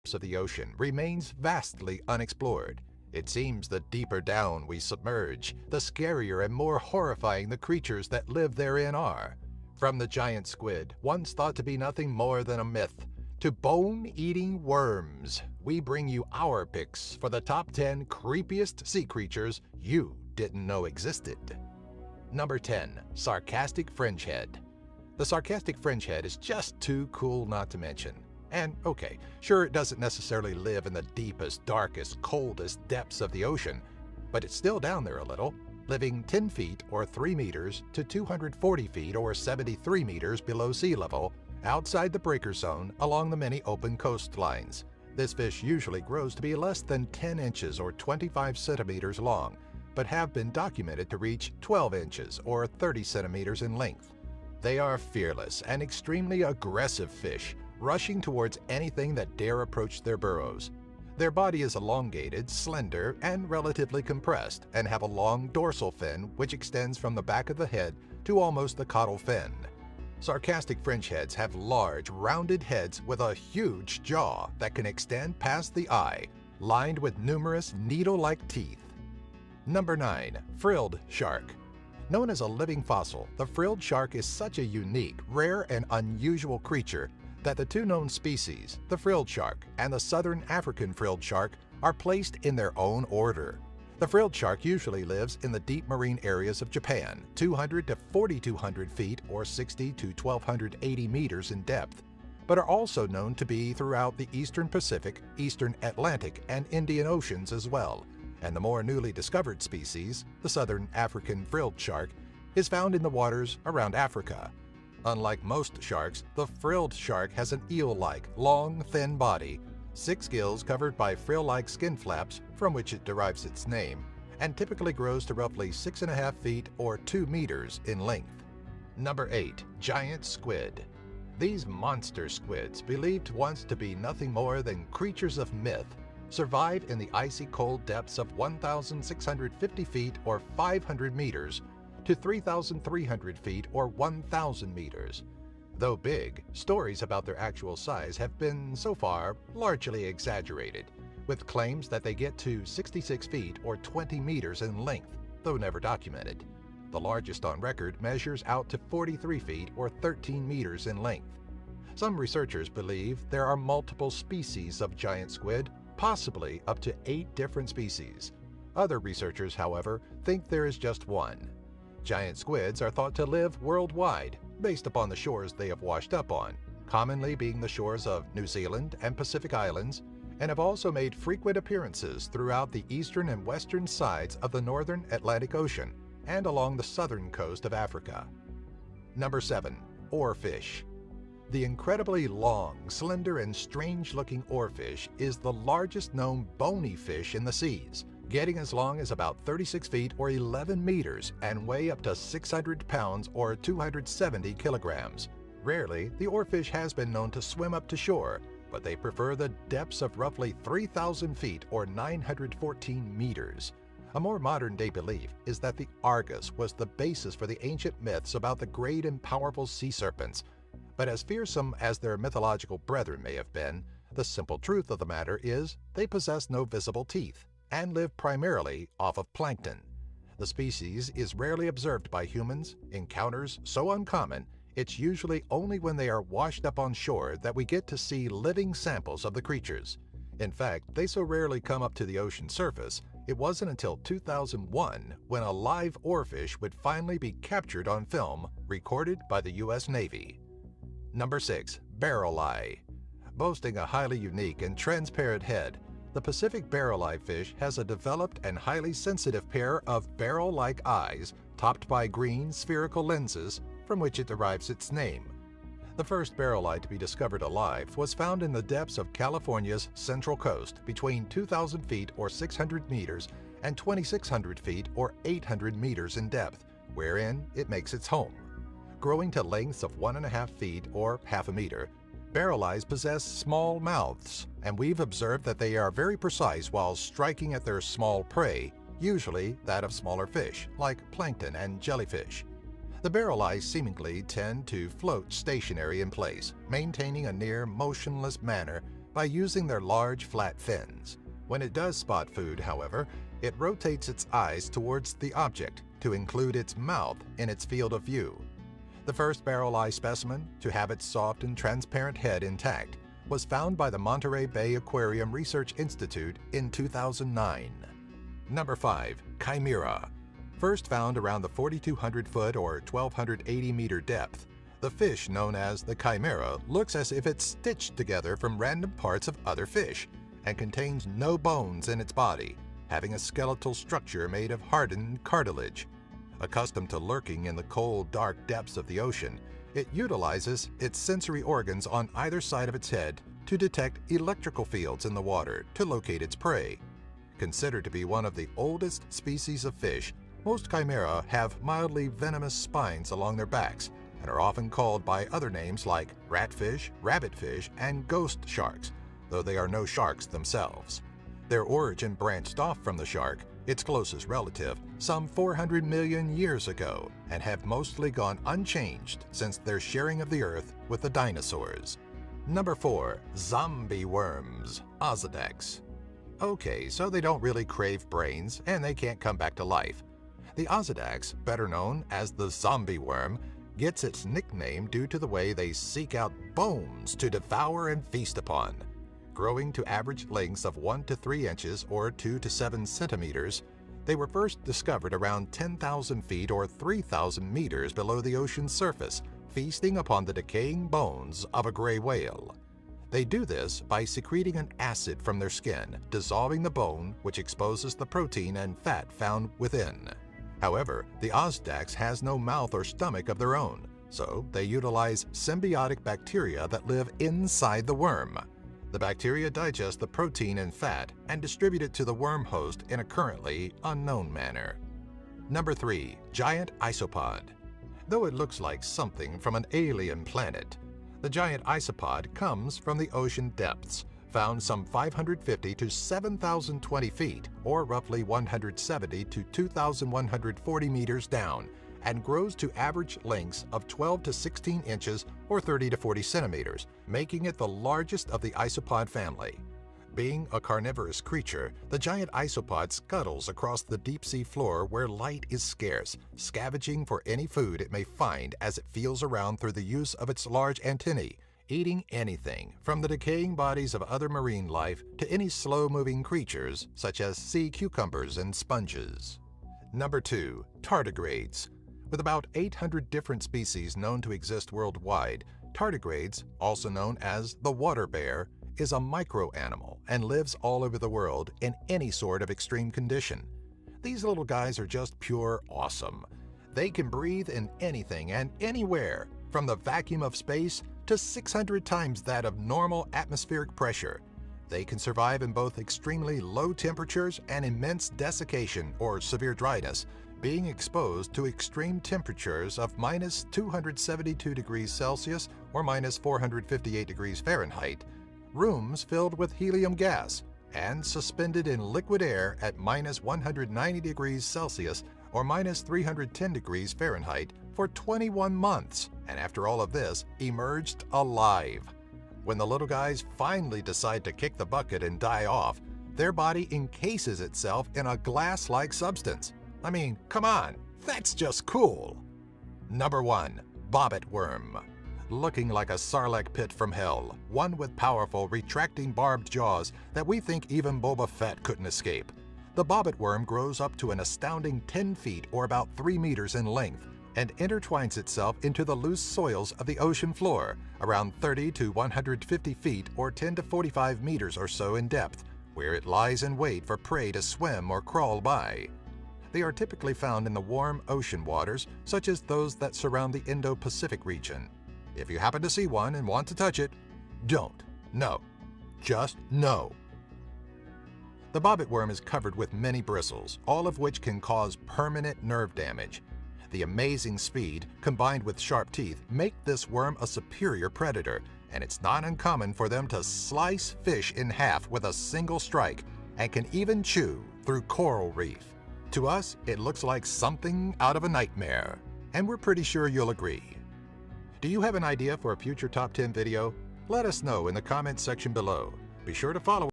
depths of the ocean remains vastly unexplored. It seems the deeper down we submerge, the scarier and more horrifying the creatures that live therein are. From the giant squid, once thought to be nothing more than a myth, to bone-eating worms, we bring you our picks for the top 10 creepiest sea creatures you didn't know existed. Number 10. Sarcastic Fringehead. The sarcastic fringehead is just too cool not to mention. And okay, sure, it doesn't necessarily live in the deepest, darkest, coldest depths of the ocean, but it's still down there a little, living 10 feet or 3 meters to 240 feet or 73 meters below sea level, outside the breaker zone along the many open coastlines. This fish usually grows to be less than 10 inches or 25 centimeters long, but have been documented to reach 12 inches or 30 centimeters in length. They are fearless and extremely aggressive fish, rushing towards anything that dare approach their burrows. Their body is elongated, slender, and relatively compressed, and have a long dorsal fin which extends from the back of the head to almost the caudal fin. Sarcastic fringeheads have large, rounded heads with a huge jaw that can extend past the eye, lined with numerous needle-like teeth. Number 9. Frilled Shark. Known as a living fossil, the frilled shark is such a unique, rare, and unusual creature that the two known species, the frilled shark and the southern African frilled shark, are placed in their own order. The frilled shark usually lives in the deep marine areas of Japan, 200 to 4,200 feet or 60 to 1,280 meters in depth, but are also known to be throughout the eastern Pacific, eastern Atlantic, and Indian Oceans as well. And the more newly discovered species, the southern African frilled shark, is found in the waters around Africa. Unlike most sharks, the frilled shark has an eel-like, long, thin body, 6 gills covered by frill-like skin flaps from which it derives its name, and typically grows to roughly 6.5 feet or 2 meters in length. Number 8. Giant Squid. These monster squids, believed once to be nothing more than creatures of myth, survive in the icy cold depths of 1,650 feet or 500 meters to 3,300 feet or 1,000 meters. Though big, stories about their actual size have been, so far, largely exaggerated, with claims that they get to 66 feet or 20 meters in length, though never documented. The largest on record measures out to 43 feet or 13 meters in length. Some researchers believe there are multiple species of giant squid, possibly up to 8 different species. Other researchers, however, think there is just one. Giant squids are thought to live worldwide, based upon the shores they have washed up on, commonly being the shores of New Zealand and Pacific Islands, and have also made frequent appearances throughout the eastern and western sides of the northern Atlantic Ocean and along the southern coast of Africa. Number 7. Oarfish. The incredibly long, slender, and strange-looking oarfish is the largest known bony fish in the seas, getting as long as about 36 feet or 11 meters and weigh up to 600 pounds or 270 kilograms. Rarely, the oarfish has been known to swim up to shore, but they prefer the depths of roughly 3,000 feet or 914 meters. A more modern-day belief is that the Argus was the basis for the ancient myths about the great and powerful sea serpents, but as fearsome as their mythological brethren may have been, the simple truth of the matter is they possess no visible teeth and live primarily off of plankton. The species is rarely observed by humans, encounters so uncommon, it's usually only when they are washed up on shore that we get to see living samples of the creatures. In fact, they so rarely come up to the ocean surface, it wasn't until 2001 when a live oarfish would finally be captured on film, recorded by the U.S. Navy. Number 6. Barrel eye. Boasting a highly unique and transparent head, the Pacific barrel eye fish has a developed and highly sensitive pair of barrel-like eyes topped by green spherical lenses from which it derives its name. The first barrel eye to be discovered alive was found in the depths of California's Central Coast between 2,000 feet or 600 meters and 2,600 feet or 800 meters in depth, wherein it makes its home. Growing to lengths of 1.5 feet or half a meter, barrel eyes possess small mouths, and we've observed that they are very precise while striking at their small prey, usually that of smaller fish, like plankton and jellyfish. The barrel eyes seemingly tend to float stationary in place, maintaining a near motionless manner by using their large flat fins. When it does spot food, however, it rotates its eyes towards the object to include its mouth in its field of view. The first barrel eye specimen to have its soft and transparent head intact was found by the Monterey Bay Aquarium Research Institute in 2009. Number 5. Chimera. First found around the 4,200-foot or 1,280-meter depth, the fish known as the chimera looks as if it's stitched together from random parts of other fish and contains no bones in its body, having a skeletal structure made of hardened cartilage. Accustomed to lurking in the cold, dark depths of the ocean, it utilizes its sensory organs on either side of its head to detect electrical fields in the water to locate its prey. Considered to be one of the oldest species of fish, most chimera have mildly venomous spines along their backs and are often called by other names like ratfish, rabbitfish, and ghost sharks, though they are no sharks themselves. Their origin branched off from the shark, its closest relative, some 400 million years ago, and have mostly gone unchanged since their sharing of the earth with the dinosaurs. Number 4. Zombie worms, Osedax. Okay, so they don't really crave brains, and they can't come back to life. The Osedax, better known as the zombie worm, gets its nickname due to the way they seek out bones to devour and feast upon. Growing to average lengths of 1 to 3 inches or 2 to 7 centimeters, they were first discovered around 10,000 feet or 3,000 meters below the ocean's surface, feasting upon the decaying bones of a gray whale. They do this by secreting an acid from their skin, dissolving the bone, which exposes the protein and fat found within. However, the Osedax has no mouth or stomach of their own, so they utilize symbiotic bacteria that live inside the worm. The bacteria digest the protein and fat and distribute it to the worm host in a currently unknown manner. Number 3. Giant isopod. Though it looks like something from an alien planet, the giant isopod comes from the ocean depths, found some 550 to 7,020 feet, or roughly 170 to 2,140 meters down, and grows to average lengths of 12 to 16 inches or 30 to 40 centimeters, making it the largest of the isopod family. Being a carnivorous creature, the giant isopod scuttles across the deep-sea floor where light is scarce, scavenging for any food it may find as it feels around through the use of its large antennae, eating anything from the decaying bodies of other marine life to any slow-moving creatures such as sea cucumbers and sponges. Number 2. Tardigrades. With about 800 different species known to exist worldwide, tardigrades, also known as the water bear, is a micro-animal and lives all over the world in any sort of extreme condition. These little guys are just pure awesome. They can breathe in anything and anywhere, from the vacuum of space to 600 times that of normal atmospheric pressure. They can survive in both extremely low temperatures and immense desiccation or severe dryness, being exposed to extreme temperatures of minus 272 degrees Celsius or minus 458 degrees Fahrenheit, rooms filled with helium gas, and suspended in liquid air at minus 190 degrees Celsius or minus 310 degrees Fahrenheit for 21 months, and after all of this, emerged alive. When the little guys finally decide to kick the bucket and die off, their body encases itself in a glass-like substance. I mean, come on, that's just cool. Number 1. Bobbit worm. Looking like a sarlacc pit from hell, one with powerful retracting barbed jaws that we think even Boba Fett couldn't escape. The bobbit worm grows up to an astounding 10 feet or about 3 meters in length and intertwines itself into the loose soils of the ocean floor, around 30 to 150 feet or 10 to 45 meters or so in depth, where it lies in wait for prey to swim or crawl by. They are typically found in the warm ocean waters, such as those that surround the Indo-Pacific region. If you happen to see one and want to touch it, don't. No. Just no. The bobbit worm is covered with many bristles, all of which can cause permanent nerve damage. The amazing speed, combined with sharp teeth, make this worm a superior predator, and it's not uncommon for them to slice fish in half with a single strike, and can even chew through coral reef. To us, it looks like something out of a nightmare, and we're pretty sure you'll agree. Do you have an idea for a future Top 10 video? Let us know in the comments section below. Be sure to follow